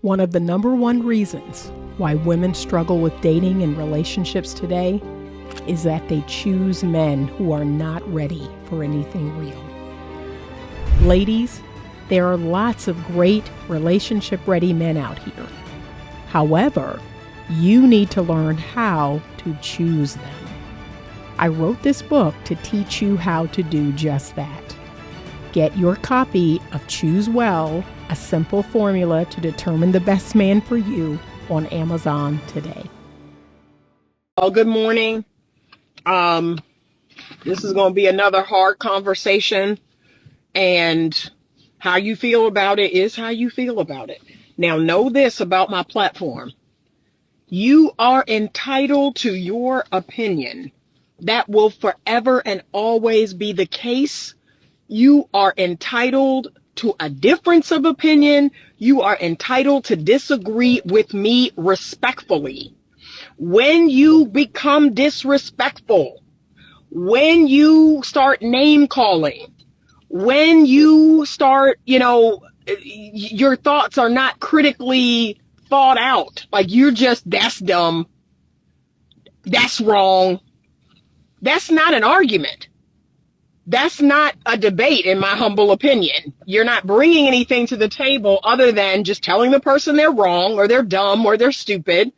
One of the number one reasons why women struggle with dating and relationships today is that they choose men who are not ready for anything real. Ladies, there are lots of great relationship-ready men out here. However, you need to learn how to choose them. I wrote this book to teach you how to do just that. Get your copy of Choose Well, a simple formula to determine the best man for you on Amazon today. Oh, good morning. This is going to be another hard conversation, and how you feel about it is how you feel about it. Now, know this about my platform. You are entitled to your opinion. That will forever and always be the case. You are entitled to a difference of opinion. You are entitled to disagree with me respectfully. When you become disrespectful, when you start name calling, when you start, your thoughts are not critically thought out, like you're just, that's dumb, that's wrong. That's not an argument. That's not a debate, in my humble opinion. You're not bringing anything to the table other than just telling the person they're wrong or they're dumb or they're stupid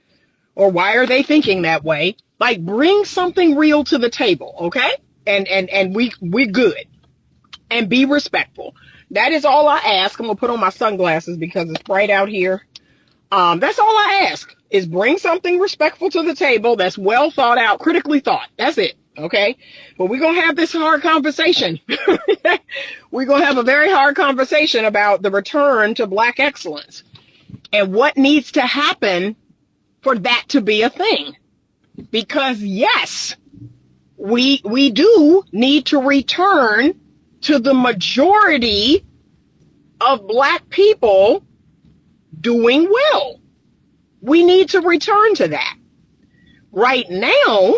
or why are they thinking that way. Like, bring something real to the table, okay? And we're good. And be respectful. That is all I ask. I'm gonna put on my sunglasses because it's bright out here. That's all I ask, is bring something respectful to the table that's well thought out, critically thought. That's it. Okay. But we're going to have this hard conversation. We're going to have a very hard conversation about the return to Black excellence and what needs to happen for that to be a thing. Because yes, we do need to return to the majority of Black people doing well. We need to return to that. Right now,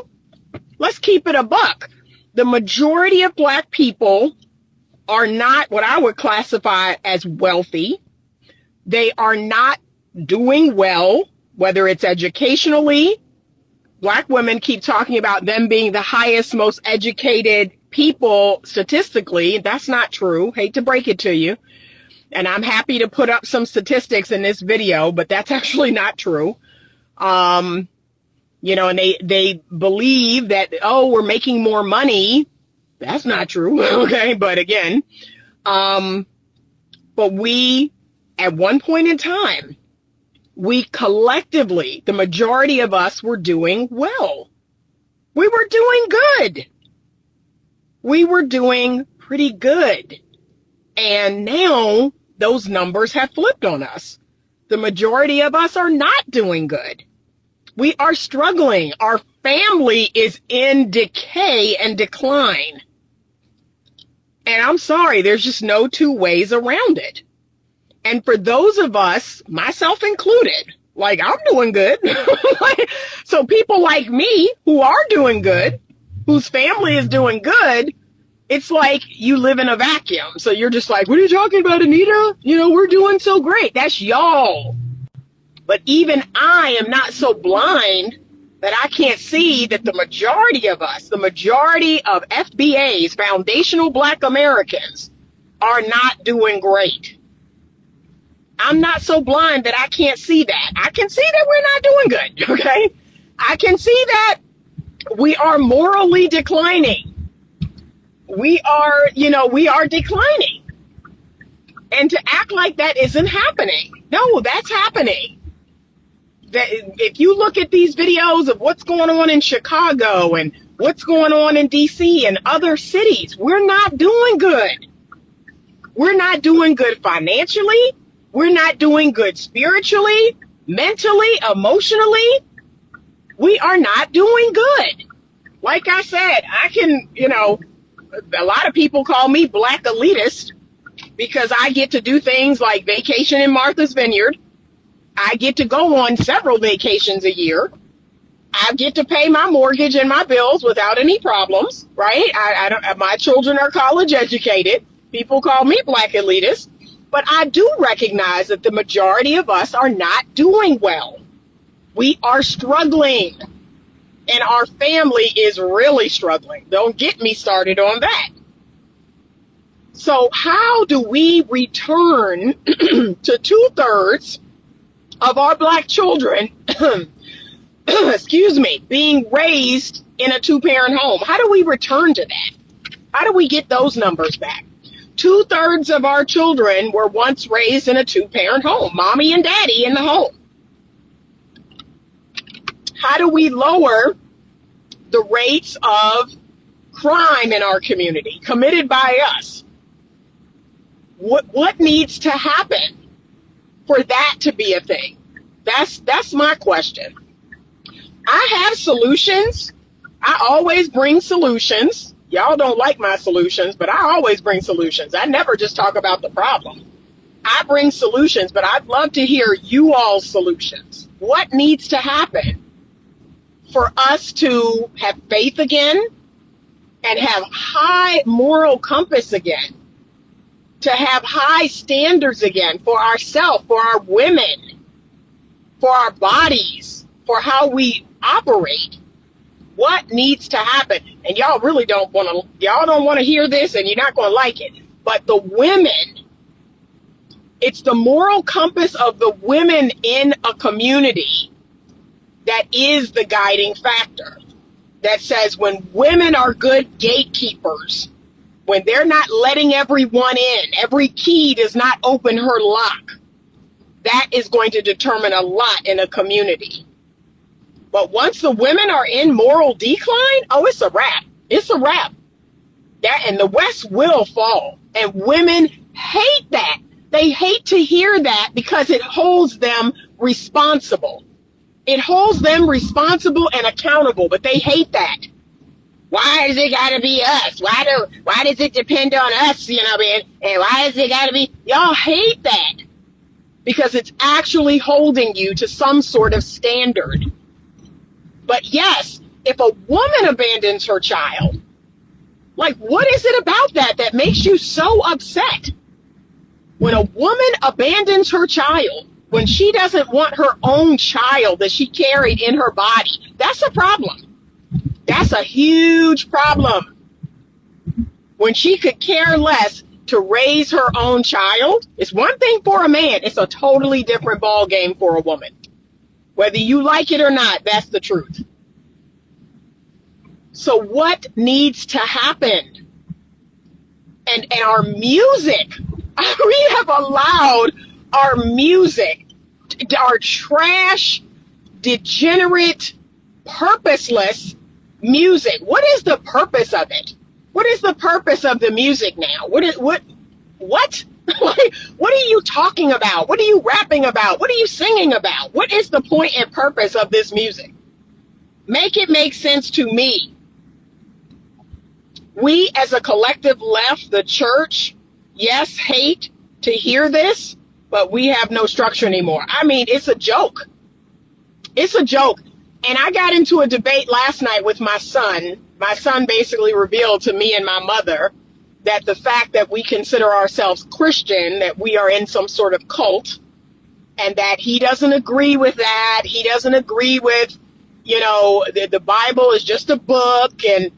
let's keep it a buck. The majority of Black people are not what I would classify as wealthy. They are not doing well, whether it's educationally. Black women keep talking about them being the highest, most educated people statistically. That's not true. Hate to break it to you. And I'm happy to put up some statistics in this video, but that's actually not true. And they believe that, we're making more money. That's not true. Okay. But again, but we, at one point in time, we collectively, the majority of us were doing well. We were doing good. We were doing pretty good. And now those numbers have flipped on us. The majority of us are not doing good. We are struggling. Our family is in decay and decline. And I'm sorry, there's just no two ways around it. And for those of us, myself included, like, I'm doing good. So people like me who are doing good, whose family is doing good, it's like you live in a vacuum. So you're just like, what are you talking about, Anita? We're doing so great. That's y'all. But even I am not so blind that I can't see that the majority of us, the majority of FBAs, foundational Black Americans, are not doing great. I'm not so blind that I can't see that. I can see that we're not doing good, okay? I can see that we are morally declining. We are declining. And to act like that isn't happening. No, that's happening. That if you look at these videos of what's going on in Chicago and what's going on in DC and other cities, we're not doing good. We're not doing good financially. We're not doing good spiritually, mentally, emotionally. We are not doing good. Like I said, I can, a lot of people call me Black elitist because I get to do things like vacation in Martha's Vineyard. I get to go on several vacations a year. I get to pay my mortgage and my bills without any problems, right? My children are college educated. People call me Black elitist. But I do recognize that the majority of us are not doing well. We are struggling, and our family is really struggling. Don't get me started on that. So how do we return to 2/3 of our Black children, excuse me, being raised in a 2-parent home? How do we return to that? How do we get those numbers back? 2/3 of our children were once raised in a 2-parent home, mommy and daddy in the home. How do we lower the rates of crime in our community committed by us? What needs to happen for that to be a thing? That's my question. I have solutions. I always bring solutions. Y'all don't like my solutions, but I always bring solutions. I never just talk about the problem. I bring solutions, but I'd love to hear you all's solutions. What needs to happen for us to have faith again and have high moral compass again, to have high standards again for ourselves, for our women, for our bodies, for how we operate? What needs to happen? And y'all really don't want to hear this, and you're not going to like it. But the women, it's the moral compass of the women in a community that is the guiding factor. That says when women are good gatekeepers, when they're not letting everyone in, every key does not open her lock, that is going to determine a lot in a community. But once the women are in moral decline, oh, it's a wrap. It's a wrap. That, and the West will fall. And women hate that. They hate to hear that because it holds them responsible. It holds them responsible and accountable, but they hate that. Why does it got to be us? Why does it depend on us, you know, and why does it got to be? Y'all hate that because it's actually holding you to some sort of standard. But yes, if a woman abandons her child, like, what is it about that makes you so upset? When a woman abandons her child, when she doesn't want her own child that she carried in her body, that's a problem. That's a huge problem. When she could care less to raise her own child, it's one thing for a man. It's a totally different ball game for a woman. Whether you like it or not, that's the truth. So what needs to happen? And our music, we have allowed our music, our trash, degenerate, purposeless music. What is the purpose of it? What is the purpose of the music now? What? Like, what are you talking about? What are you rapping about? What are you singing about? What is the point and purpose of this music? Make it make sense to me. We as a collective left, the church, yes, hate to hear this, but we have no structure anymore. I mean, it's a joke. It's a joke. And I got into a debate last night with my son. My son basically revealed to me and my mother that the fact that we consider ourselves Christian, that we are in some sort of cult, and that he doesn't agree with that. He doesn't agree with, you know, the Bible is just a book. And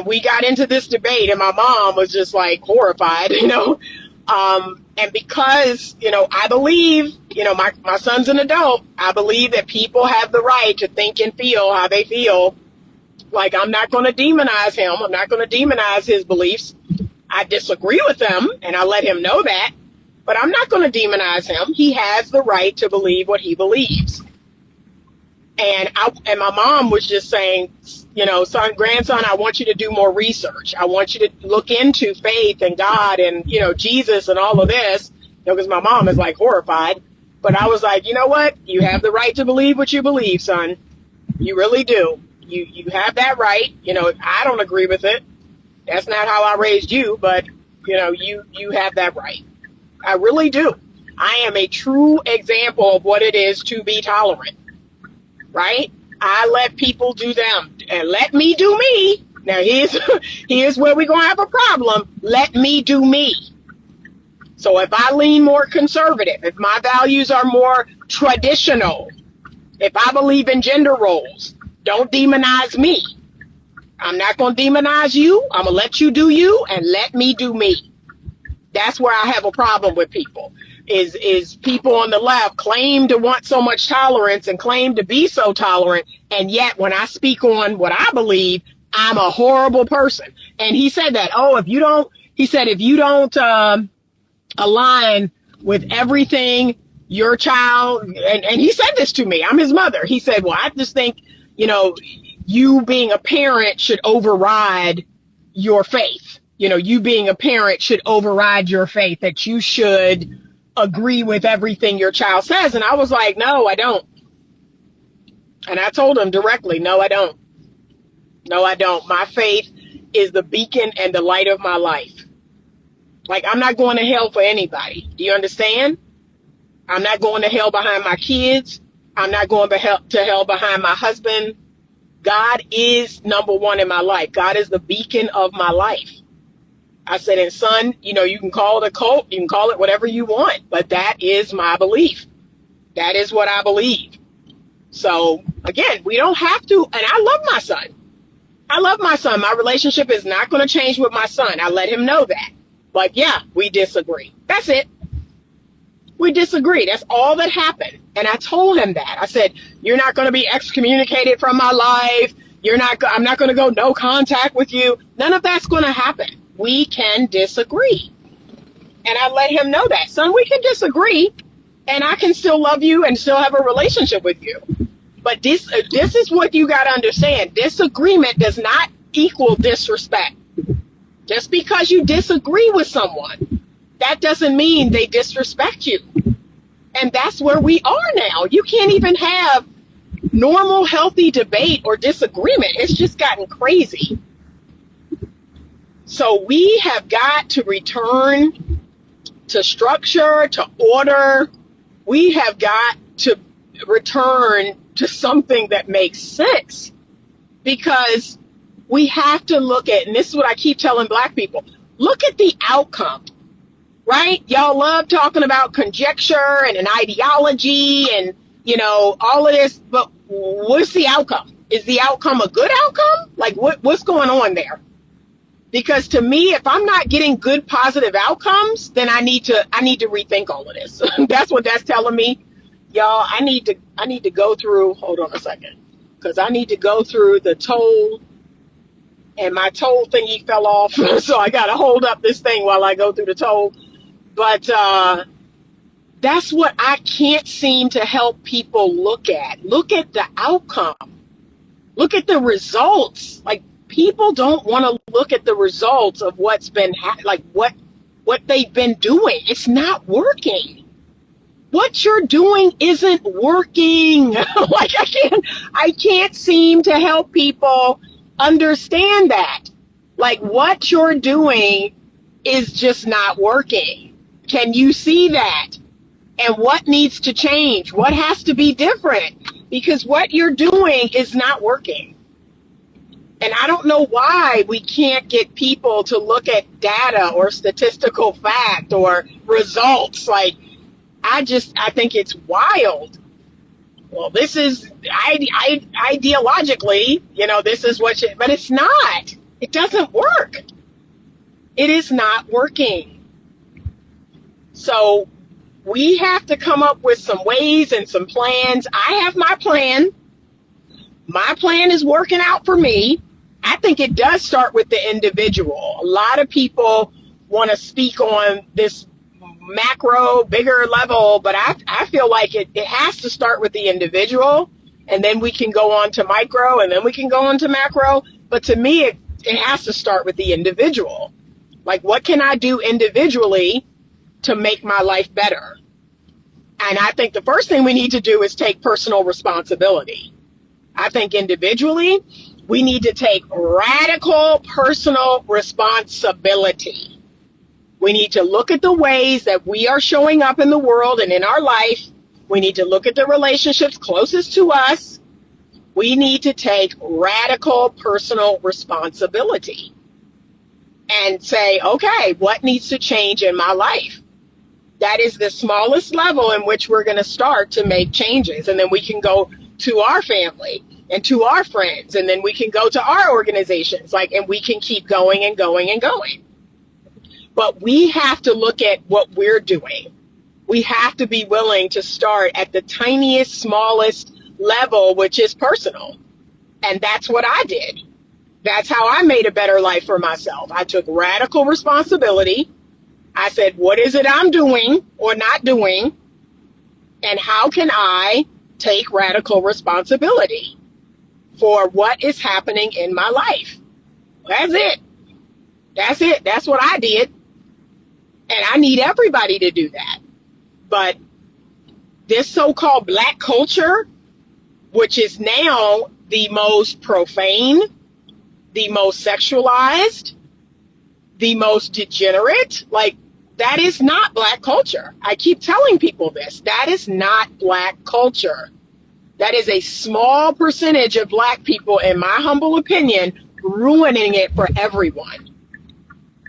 we got into this debate, and my mom was just like horrified, you know. And because, you know, I believe, you know, my son's an adult. I believe that people have the right to think and feel how they feel. Like, I'm not going to demonize him. I'm not going to demonize his beliefs. I disagree with them, and I let him know that. But I'm not going to demonize him. He has the right to believe what he believes. And my mom was just saying, you know, grandson, I want you to do more research. I want you to look into faith and God and, you know, Jesus and all of this, you know, because my mom is like horrified. But I was like, you know what? You have the right to believe what you believe, son. You really do. You have that right. You know, I don't agree with it. That's not how I raised you, but, you know, you have that right. I really do. I am a true example of what it is to be tolerant, right? I let people do them and let me do me. Now, here's where we're going to have a problem. Let me do me. So if I lean more conservative, if my values are more traditional, if I believe in gender roles, don't demonize me. I'm not going to demonize you. I'm going to let you do you and let me do me. That's where I have a problem with people, is people on the left claim to want so much tolerance and claim to be so tolerant. And yet when I speak on what I believe, I'm a horrible person. And he said that, if you don't align with everything your child, and he said this to me, I'm his mother. He said, well, I just think, you being a parent should override your faith. You being a parent should override your faith, that you should agree with everything your child says. And I was like, no, I don't. And I told him directly, no, I don't. No, I don't. My faith is the beacon and the light of my life. Like, I'm not going to hell for anybody. Do you understand? I'm not going to hell behind my kids. I'm not going to hell behind my husband. God is number one in my life. God is the beacon of my life. I said, and son, you can call it a cult. You can call it whatever you want. But that is my belief. That is what I believe. So, again, we don't have to. And I love my son. I love my son. My relationship is not going to change with my son. I let him know that. But yeah, we disagree. That's it. We disagree. That's all that happened. And I told him that. I said, you're not going to be excommunicated from my life. I'm not going to go no contact with you. None of that's going to happen. We can disagree. And I let him know that. Son, we can disagree and I can still love you and still have a relationship with you. But this is what you got to understand. Disagreement does not equal disrespect. Just because you disagree with someone, that doesn't mean they disrespect you. And that's where we are now. You can't even have normal, healthy debate or disagreement. It's just gotten crazy. So we have got to return to structure, to order. We have got to return to something that makes sense, because we have to look at, and this is what I keep telling Black people, look at the outcome, right? Y'all love talking about conjecture and an ideology and, all of this, but what's the outcome? Is the outcome a good outcome? Like what's going on there? Because to me, if I'm not getting good positive outcomes, then I need to rethink all of this. That's what that's telling me. Y'all, I need to go through, hold on a second, because I need to go through the toll, and my toll thingy fell off. So I got to hold up this thing while I go through the toll. But that's what I can't seem to help people look at. Look at the outcome. Look at the results. Like, people don't want to look at the results of what's been, what they've been doing. It's not working. What you're doing isn't working. Like, I can't seem to help people understand that. Like, what you're doing is just not working. Can you see that? And what needs to change? What has to be different? Because what you're doing is not working. And I don't know why we can't get people to look at data or statistical fact or results. Like, I think it's wild. Well, this is ideologically, this is what but it's not. It doesn't work. It is not working. So we have to come up with some ways and some plans. I have my plan. My plan is working out for me. I think it does start with the individual. A lot of people want to speak on this macro, bigger level, but I feel like it has to start with the individual, and then we can go on to micro, and then we can go on to macro. But to me, it has to start with the individual. Like, what can I do individually to make my life better? And I think the first thing we need to do is take personal responsibility. I think individually, we need to take radical personal responsibility. We need to look at the ways that we are showing up in the world and in our life. We need to look at the relationships closest to us. We need to take radical personal responsibility and say, okay, what needs to change in my life? That is the smallest level in which we're going to start to make changes. And then we can go to our family and to our friends, and then we can go to our organizations, and we can keep going and going and going. But we have to look at what we're doing. We have to be willing to start at the tiniest, smallest level, which is personal. And that's what I did. That's how I made a better life for myself. I took radical responsibility. I said, what is it I'm doing or not doing? And how can I take radical responsibility for what is happening in my life? That's it. That's it. That's what I did. And I need everybody to do that. But this so-called Black culture, which is now the most profane, the most sexualized, the most degenerate, that is not Black culture. I keep telling people this. That is not Black culture. That is a small percentage of Black people, in my humble opinion, ruining it for everyone.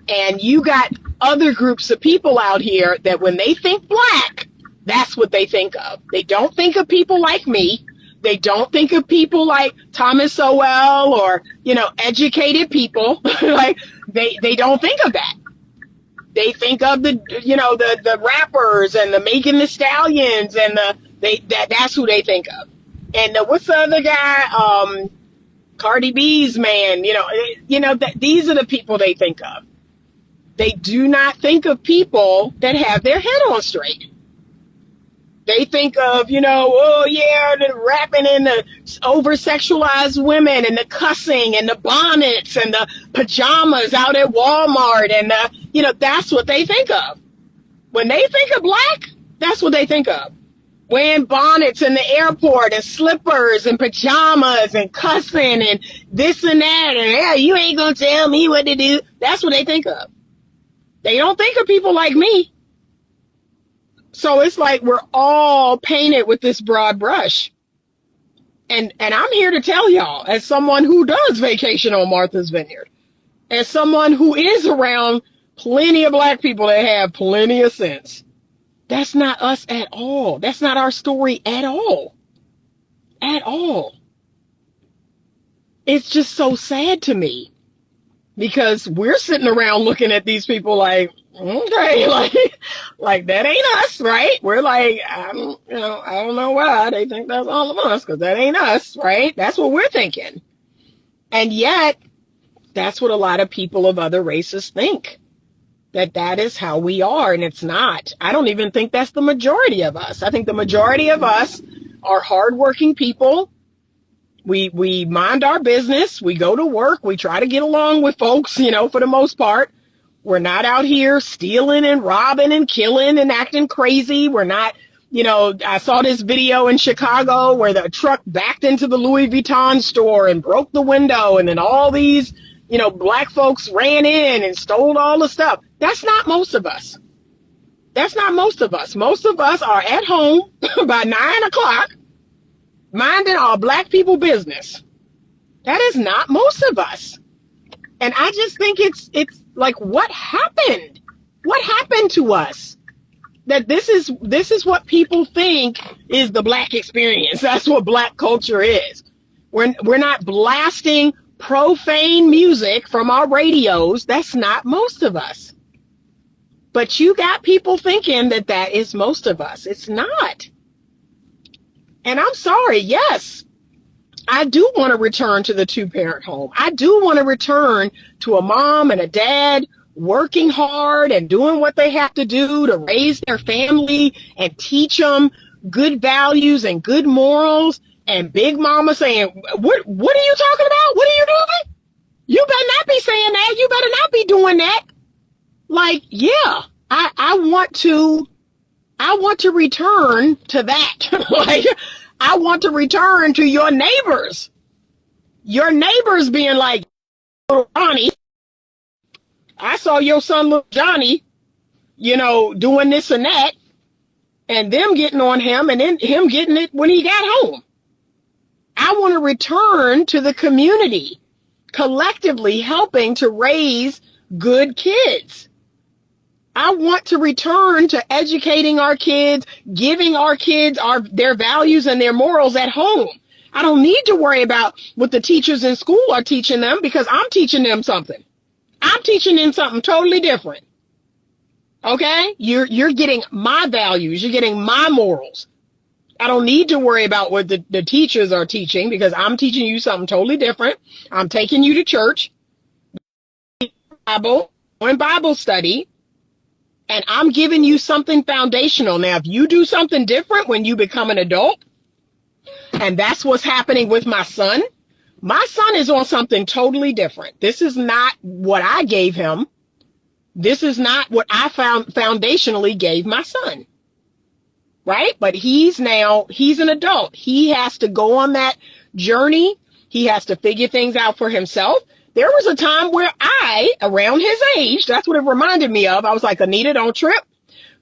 And you got other groups of people out here that when they think Black, that's what they think of. They don't think of people like me. They don't think of people like Thomas Sowell or, educated people. They don't think of that. They think of the rappers and the Megan Thee Stallions and that's who they think of. And what's the other guy? Cardi B's man. These are the people they think of. They do not think of people that have their head on straight. They think of, the rapping and the over-sexualized women and the cussing and the bonnets and the pajamas out at Walmart and, that's what they think of. When they think of Black, that's what they think of. Wearing bonnets in the airport and slippers and pajamas and cussing and this and that and, you ain't gonna tell me what to do. That's what they think of. They don't think of people like me. So it's like we're all painted with this broad brush. And I'm here to tell y'all, as someone who does vacation on Martha's Vineyard, as someone who is around plenty of Black people that have plenty of sense, that's not us at all. That's not our story at all. At all. It's just so sad to me. Because we're sitting around looking at these people like, okay, like that ain't us, right? We're like, I don't know why they think that's all of us, because that ain't us, right? That's what we're thinking. And yet, that's what a lot of people of other races think, that is how we are, and it's not. I don't even think that's the majority of us. I think the majority of us are hardworking people. We mind our business. We go to work. We try to get along with folks, for the most part. We're not out here stealing and robbing and killing and acting crazy. We're not, I saw this video in Chicago where the truck backed into the Louis Vuitton store and broke the window. And then all these, Black folks ran in and stole all the stuff. That's not most of us. That's not most of us. Most of us are at home by 9 o'clock. Minding our Black people business. That is not most of us. And I just think it's like, what happened? What happened to us? That this is what people think is the Black experience. That's what Black culture is. We're not blasting profane music from our radios. That's not most of us. But you got people thinking that is most of us. It's not. And I'm sorry, yes, I do want to return to the two-parent home. I do want to return to a mom and a dad working hard and doing what they have to do to raise their family and teach them good values and good morals. And Big Mama saying, what are you talking about? What are you doing? You better not be saying that. You better not be doing that. Yeah, I want to return to that. I want to return to your neighbors. Your neighbors being like, Johnny, I saw your son, little Johnny, doing this and that, and them getting on him and then him getting it when he got home. I want to return to the community, collectively helping to raise good kids. I want to return to educating our kids, giving our kids their values and their morals at home. I don't need to worry about what the teachers in school are teaching them because I'm teaching them something. I'm teaching them something totally different. Okay? You're getting my values. You're getting my morals. I don't need to worry about what the teachers are teaching because I'm teaching you something totally different. I'm taking you to church, Bible study, and I'm giving you something foundational. Now, if you do something different when you become an adult, and that's what's happening with my son is on something totally different. This is not what I gave him. This is not what I foundationally gave my son. Right? But he's an adult. He has to go on that journey. He has to figure things out for himself. There was a time where around his age, that's what it reminded me of. I was like, Anita, don't trip.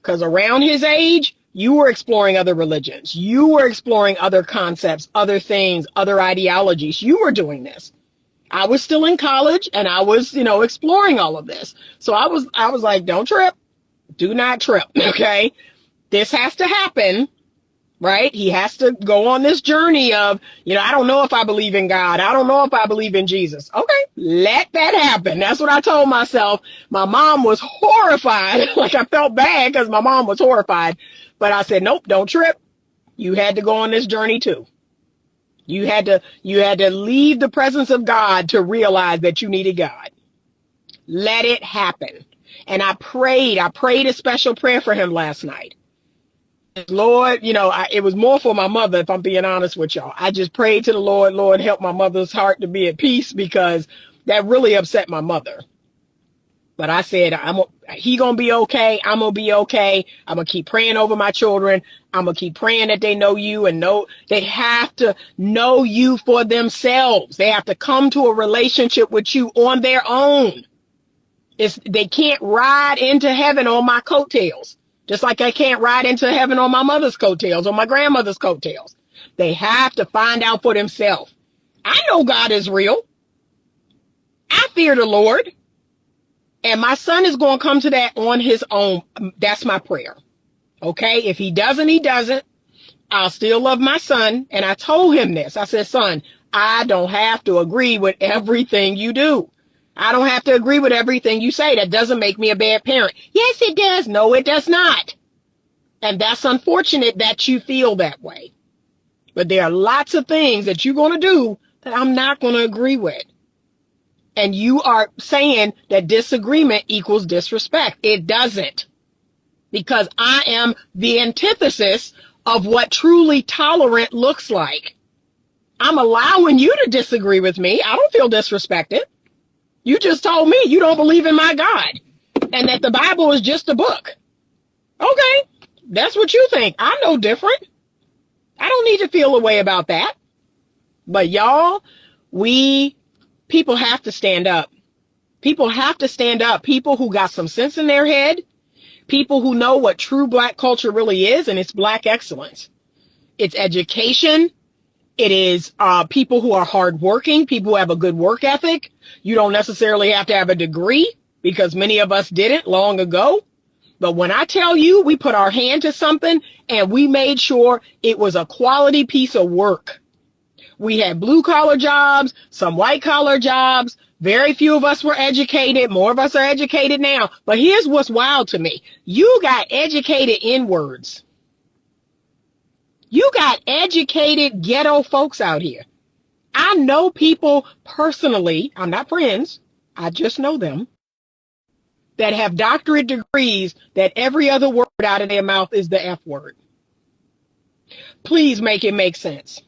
Because around his age, you were exploring other religions. You were exploring other concepts, other things, other ideologies. You were doing this. I was still in college and I was, exploring all of this. So I was like, don't trip. Do not trip. Okay. This has to happen. Right? He has to go on this journey of, I don't know if I believe in God. I don't know if I believe in Jesus. Okay, let that happen. That's what I told myself. My mom was horrified. Like I felt bad because my mom was horrified. But I said, nope, don't trip. You had to go on this journey too. You had to leave the presence of God to realize that you needed God. Let it happen. And I prayed a special prayer for him last night. Lord, it was more for my mother, if I'm being honest with y'all. I just prayed to the Lord, help my mother's heart to be at peace because that really upset my mother. But I said, he gonna be okay. I'm gonna be okay. I'm gonna keep praying over my children. I'm gonna keep praying that they know you and they have to know you for themselves. They have to come to a relationship with you on their own. They can't ride into heaven on my coattails. Just like I can't ride into heaven on my mother's coattails or my grandmother's coattails. They have to find out for themselves. I know God is real. I fear the Lord. And my son is going to come to that on his own. That's my prayer. Okay? If he doesn't, he doesn't. I'll still love my son. And I told him this. I said, son, I don't have to agree with everything you do. I don't have to agree with everything you say. That doesn't make me a bad parent. Yes, it does. No, it does not. And that's unfortunate that you feel that way. But there are lots of things that you're going to do that I'm not going to agree with. And you are saying that disagreement equals disrespect. It doesn't. Because I am the antithesis of what truly tolerant looks like. I'm allowing you to disagree with me. I don't feel disrespected. You just told me you don't believe in my God and that the Bible is just a book. Okay, that's what you think. I know different. I don't need to feel a way about that. But y'all, people have to stand up. People have to stand up. People who got some sense in their head. People who know what true Black culture really is, and it's Black excellence. It's education. It is people who are hardworking, people who have a good work ethic. You don't necessarily have to have a degree because many of us didn't long ago. But when I tell you, we put our hand to something and we made sure it was a quality piece of work. We had blue collar jobs, some white collar jobs. Very few of us were educated. More of us are educated now. But here's what's wild to me. You got educated N-words. You got educated ghetto folks out here. I know people personally, I'm not friends, I just know them, that have doctorate degrees that every other word out of their mouth is the F word. Please make it make sense.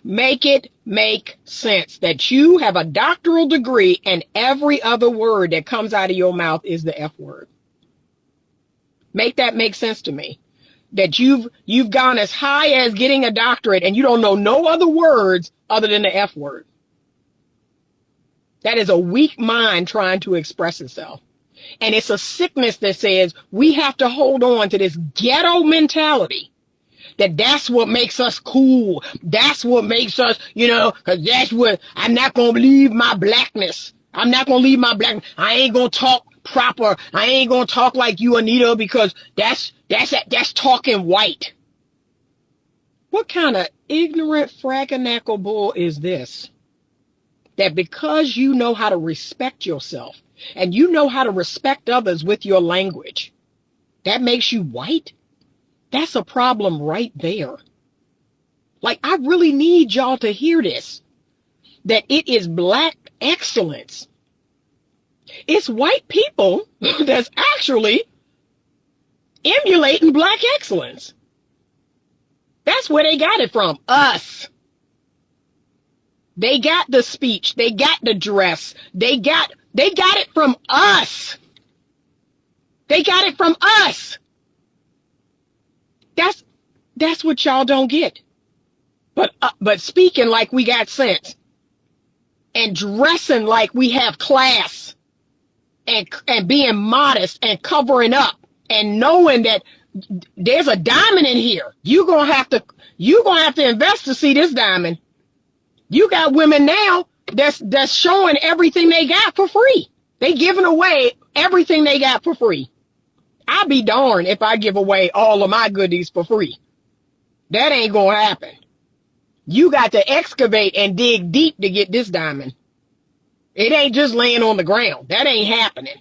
Make it make sense that you have a doctoral degree and every other word that comes out of your mouth is the F word. Make that make sense to me. That you've gone as high as getting a doctorate and you don't know no other words other than the F word. That is a weak mind trying to express itself. And it's a sickness that says we have to hold on to this ghetto mentality. That's what makes us cool. That's what makes us, cause that's what, I'm not going to leave my Blackness. I'm not going to leave my Blackness. I ain't going to talk proper. I ain't gonna talk like you, Anita, because that's talking white. What kind of ignorant fraganacle bull is this? That because you know how to respect yourself and you know how to respect others with your language, that makes you white? That's a problem right there. Like, I really need y'all to hear this, that it is black excellence. It's white people that's actually emulating black excellence. That's where they got it from, us. They got the speech, they got the dress, they got it from us. They got it from us. That's what y'all don't get. But speaking like we got sense, and dressing like we have class, and being modest and covering up and knowing that there's a diamond in here. You're gonna have to invest to see this diamond. You got women now that's showing everything they got for free. They giving away everything they got for free. I'll be darned if I give away all of my goodies for free. That ain't gonna happen. You got to excavate and dig deep to get this diamond. It ain't just laying on the ground. That ain't happening.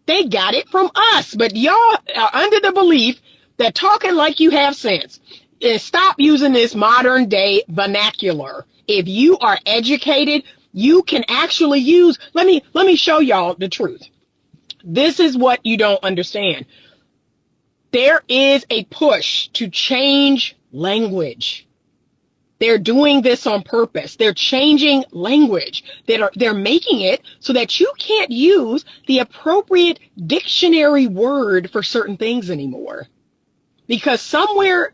They got it from us, but y'all are under the belief that talking like you have sense. And stop using this modern day vernacular. If you are educated, you can actually use, let me show y'all the truth. This is what you don't understand. There is a push to change language. They're doing this on purpose. They're changing language. They're making it so that you can't use the appropriate dictionary word for certain things anymore. Because somewhere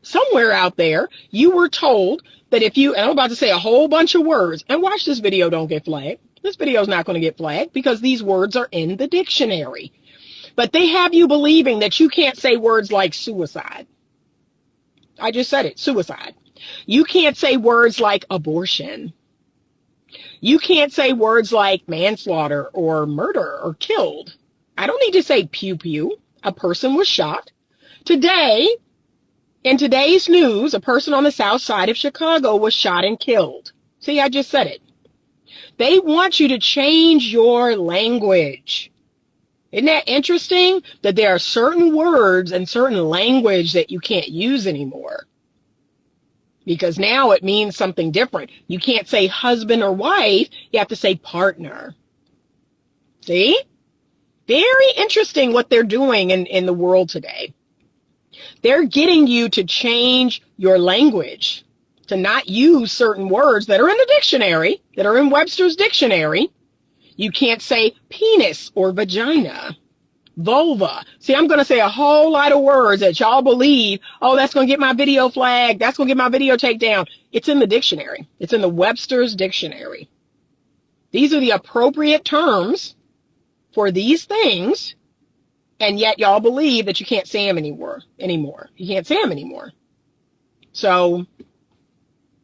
out there, you were told that if you, and I'm about to say a whole bunch of words, and watch this video don't get flagged. This video is not going to get flagged because these words are in the dictionary. But they have you believing that you can't say words like suicide. I just said it, suicide. You can't say words like abortion. You can't say words like manslaughter or murder or killed. I don't need to say pew pew. A person was shot. Today, in today's news, a person on the south side of Chicago was shot and killed. See, I just said it. They want you to change your language. Isn't that interesting that there are certain words and certain language that you can't use anymore? Because now it means something different. You can't say husband or wife. You have to say partner. See? Very interesting what they're doing in the world today. They're getting you to change your language, to not use certain words that are in the dictionary, that are in Webster's dictionary. You can't say penis or vagina, vulva. See, I'm going to say a whole lot of words that y'all believe, oh, that's going to get my video flagged. That's going to get my video taken down. It's in the dictionary. It's in the Webster's dictionary. These are the appropriate terms for these things. And yet y'all believe that you can't say them anymore. You can't say them anymore. So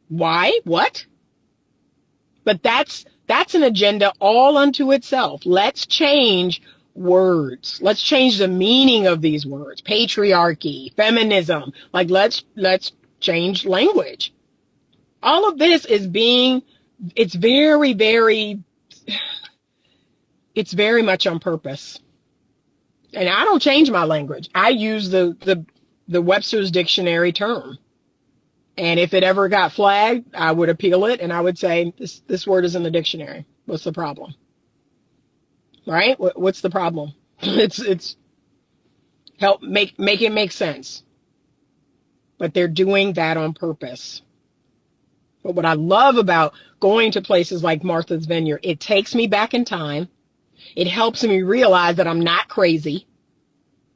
why? What? But that's an agenda all unto itself. Let's change words. Let's change the meaning of these words. Patriarchy, feminism. Like, let's change language. All of this is it's very, very, it's very much on purpose. And I don't change my language. I use the Webster's dictionary term. And if it ever got flagged, I would appeal it and I would say, this word is in the dictionary. What's the problem? Right? What's the problem? It's help make it make sense. But they're doing that on purpose. But what I love about going to places like Martha's Vineyard, it takes me back in time. It helps me realize that I'm not crazy,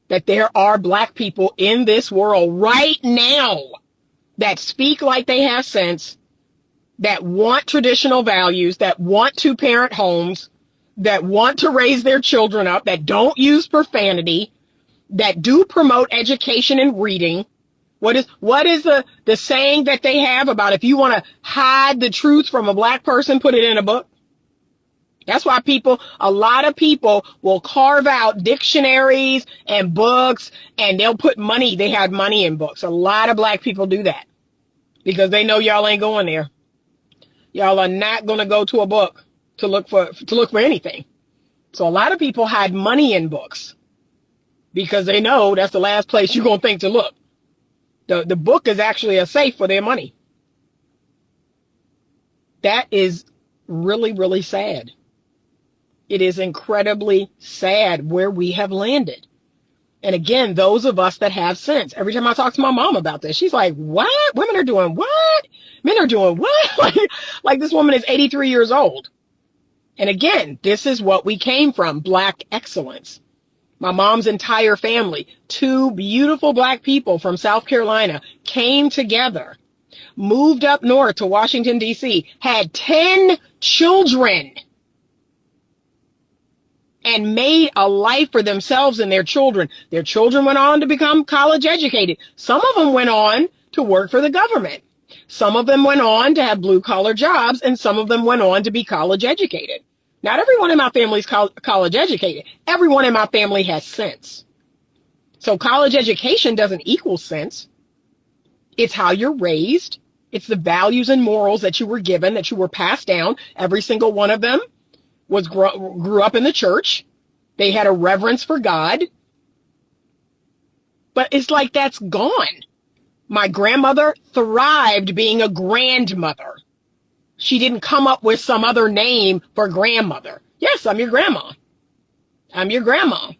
that there are Black people in this world right now that speak like they have sense, that want traditional values, that want two-parent homes, that want to raise their children up, that don't use profanity, that do promote education and reading. What is the saying that they have about if you want to hide the truth from a Black person, put it in a book? That's why a lot of people will carve out dictionaries and books, and they'll put money. They have money in books. A lot of black people do that because they know y'all ain't going there. Y'all are not going to go to a book to look for anything. So a lot of people hide money in books because they know that's the last place you're going to think to look. The book is actually a safe for their money. That is really, really sad. It is incredibly sad where we have landed. And again, those of us that have sense, every time I talk to my mom about this, she's like, what? Women are doing what? Men are doing what? Like this woman is 83 years old. And again, this is what we came from, Black excellence. My mom's entire family, 2 beautiful Black people from South Carolina, came together, moved up north to Washington, D.C., had 10 children, and made a life for themselves and their children. Their children went on to become college educated. Some of them went on to work for the government. Some of them went on to have blue collar jobs, and some of them went on to be college educated. Not everyone in my family is college educated. Everyone in my family has sense. So college education doesn't equal sense. It's how you're raised. It's the values and morals that you were given, that you were passed down. Every single one of them grew up in the church. They had a reverence for God. But it's like that's gone. My grandmother thrived being a grandmother. She didn't come up with some other name for grandmother. Yes, I'm your grandma. I'm your grandma.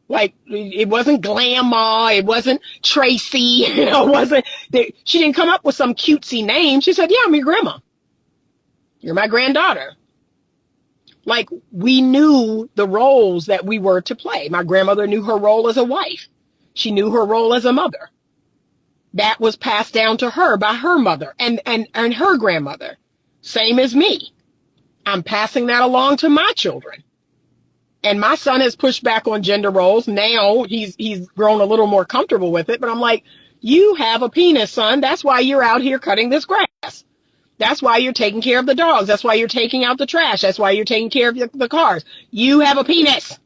Like, it wasn't Grandma, it wasn't Tracy, she didn't come up with some cutesy name. She said, yeah, I'm your grandma. You're my granddaughter. Like, we knew the roles that we were to play. My grandmother knew her role as a wife. She knew her role as a mother. That was passed down to her by her mother and her grandmother. Same as me. I'm passing that along to my children. And my son has pushed back on gender roles. Now he's grown a little more comfortable with it. But I'm like, you have a penis, son. That's why you're out here cutting this grass. That's why you're taking care of the dogs. That's why you're taking out the trash. That's why you're taking care of the cars. You have a penis.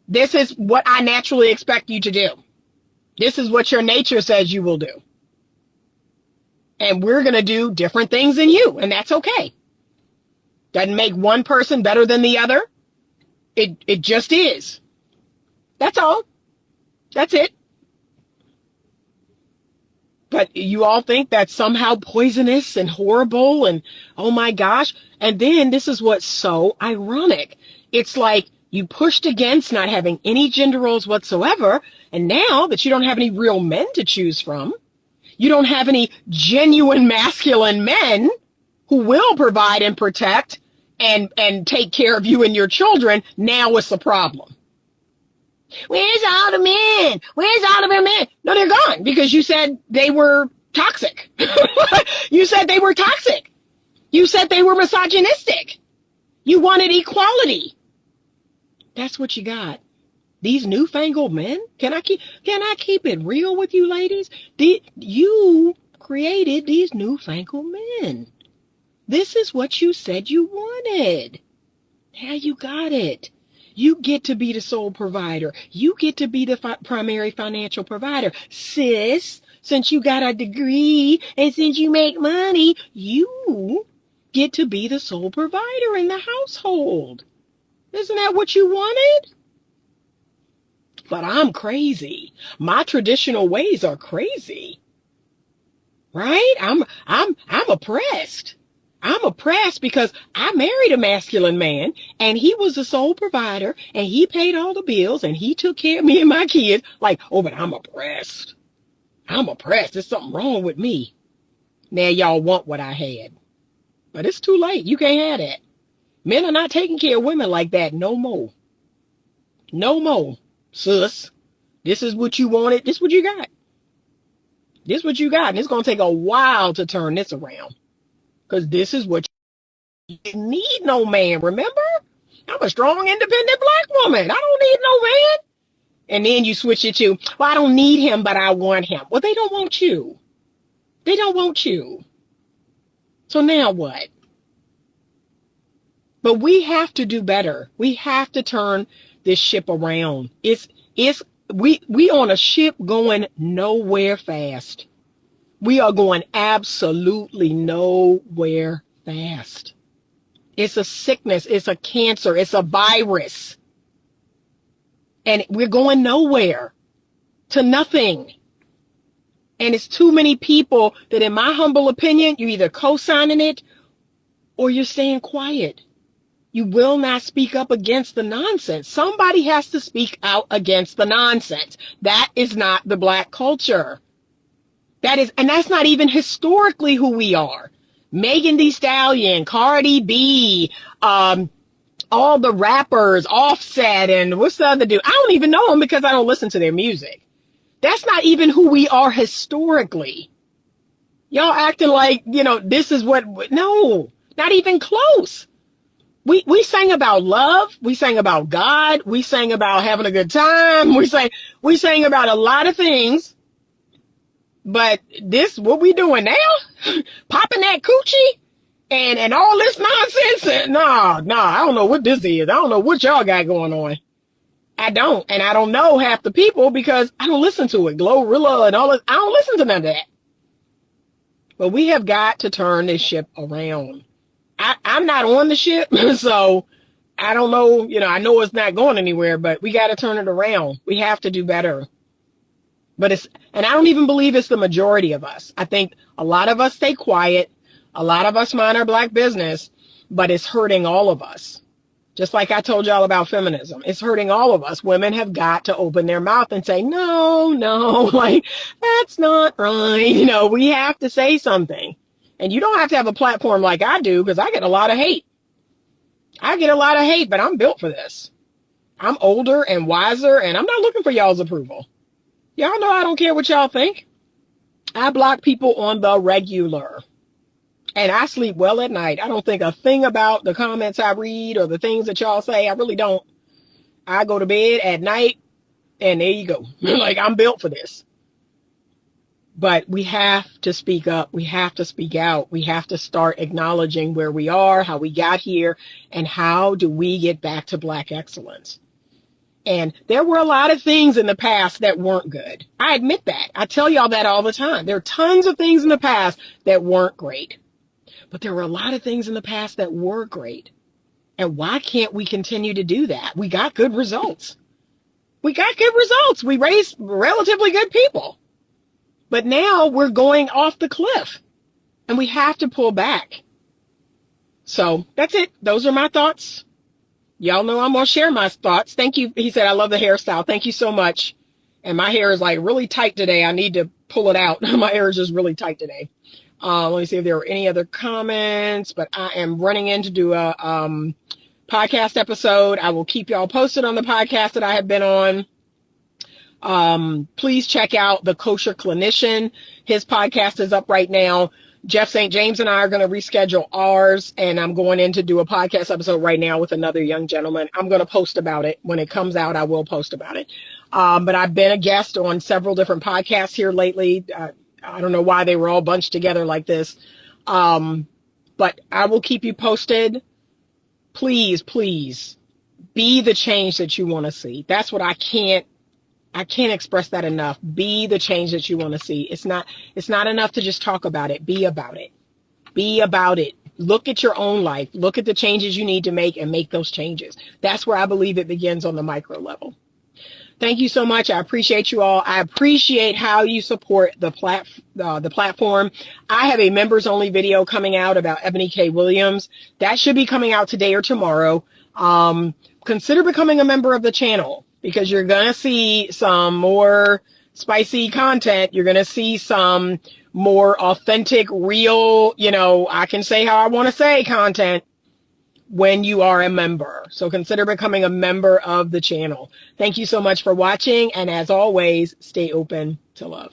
This is what I naturally expect you to do. This is what your nature says you will do. And we're going to do different things than you. And that's okay. Doesn't make one person better than the other. It just is. That's all. That's it. But you all think that's somehow poisonous and horrible and oh my gosh. And then this is what's so ironic. It's like you pushed against not having any gender roles whatsoever. And now that you don't have any real men to choose from, you don't have any genuine masculine men who will provide and protect and take care of you and your children. Now what's the problem? Where's all the men? Where's all of the men? No, they're gone because you said they were toxic. You said they were toxic. You said they were misogynistic. You wanted equality. That's what you got. These newfangled men. Can I keep it real with you ladies? You created these newfangled men. This is what you said you wanted. Now you got it. You get to be the sole provider. You get to be the primary financial provider. Sis, since you got a degree and since you make money, you get to be the sole provider in the household. Isn't that what you wanted? But I'm crazy. My traditional ways are crazy. Right? I'm oppressed. I'm oppressed because I married a masculine man and he was the sole provider and he paid all the bills and he took care of me and my kids. Like, oh, but I'm oppressed. I'm oppressed. There's something wrong with me. Now y'all want what I had. But it's too late. You can't have that. Men are not taking care of women like that no more. No more. Sis, this is what you wanted. This is what you got. This is what you got. And it's going to take a while to turn this around. Because this is what you need no man, remember? I'm a strong, independent black woman. I don't need no man. And then you switch it to, well, I don't need him, but I want him. Well, they don't want you. They don't want you. So now what? But we have to do better. We have to turn this ship around. We on a ship going nowhere fast. We are going absolutely nowhere fast. It's a sickness. It's a cancer. It's a virus. And we're going nowhere, to nothing. And it's too many people that, in my humble opinion, you're either co-signing it or you're staying quiet. You will not speak up against the nonsense. Somebody has to speak out against the nonsense. That is not the Black culture. And that's not even historically who we are. Megan Thee Stallion, Cardi B, all the rappers, Offset, and what's the other dude? I don't even know them because I don't listen to their music. That's not even who we are historically. Y'all acting like, this is no, not even close. We sang about love. We sang about God. We sang about having a good time. We sang about a lot of things. But what we doing now? Popping that coochie and all this nonsense? Nah, I don't know what this is. I don't know what y'all got going on. I don't. And I don't know half the people because I don't listen to it. Glorilla and all that. I don't listen to none of that. But we have got to turn this ship around. I'm not on the ship, so I don't know. I know it's not going anywhere, but we got to turn it around. We have to do better. And I don't even believe it's the majority of us. I think a lot of us stay quiet. A lot of us mind our Black business, but it's hurting all of us. Just like I told y'all about feminism, it's hurting all of us. Women have got to open their mouth and say, no, like, that's not right. We have to say something. And you don't have to have a platform like I do, because I get a lot of hate. But I'm built for this. I'm older and wiser, and I'm not looking for y'all's approval. Y'all know I don't care what y'all think. I block people on the regular. And I sleep well at night. I don't think a thing about the comments I read or the things that y'all say. I really don't. I go to bed at night, and there you go. Like, I'm built for this. But we have to speak up. We have to speak out. We have to start acknowledging where we are, how we got here, and how do we get back to Black excellence. And there were a lot of things in the past that weren't good. I admit that. I tell y'all that all the time. There are tons of things in the past that weren't great. But there were a lot of things in the past that were great. And why can't we continue to do that? We got good results. We raised relatively good people. But now we're going off the cliff. And we have to pull back. So that's it. Those are my thoughts. Y'all know I'm going to share my thoughts. Thank you. He said, I love the hairstyle. Thank you so much. And my hair is like really tight today. I need to pull it out. My hair is just really tight today. Let me see if there are any other comments, but I am running in to do a podcast episode. I will keep y'all posted on the podcast that I have been on. Please check out The Kosher Clinician. His podcast is up right now. Jeff St. James and I are going to reschedule ours, and I'm going in to do a podcast episode right now with another young gentleman. I'm going to post about it. When it comes out, I will post about it. But I've been a guest on several different podcasts here lately. I don't know why they were all bunched together like this. But I will keep you posted. Please be the change that you want to see. That's what I can't express that enough. Be the change that you want to see. It's not enough to just talk about it. Be about it. Be about it. Look at your own life. Look at the changes you need to make and make those changes. That's where I believe it begins, on the micro level. Thank you so much. I appreciate you all. I appreciate how you support the platform. I have a members only video coming out about Ebony K. Williams. That should be coming out today or tomorrow. Consider becoming a member of the channel, because you're going to see some more spicy content. You're going to see some more authentic, real, I can say how I want to say content when you are a member. So consider becoming a member of the channel. Thank you so much for watching. And as always, stay open to love.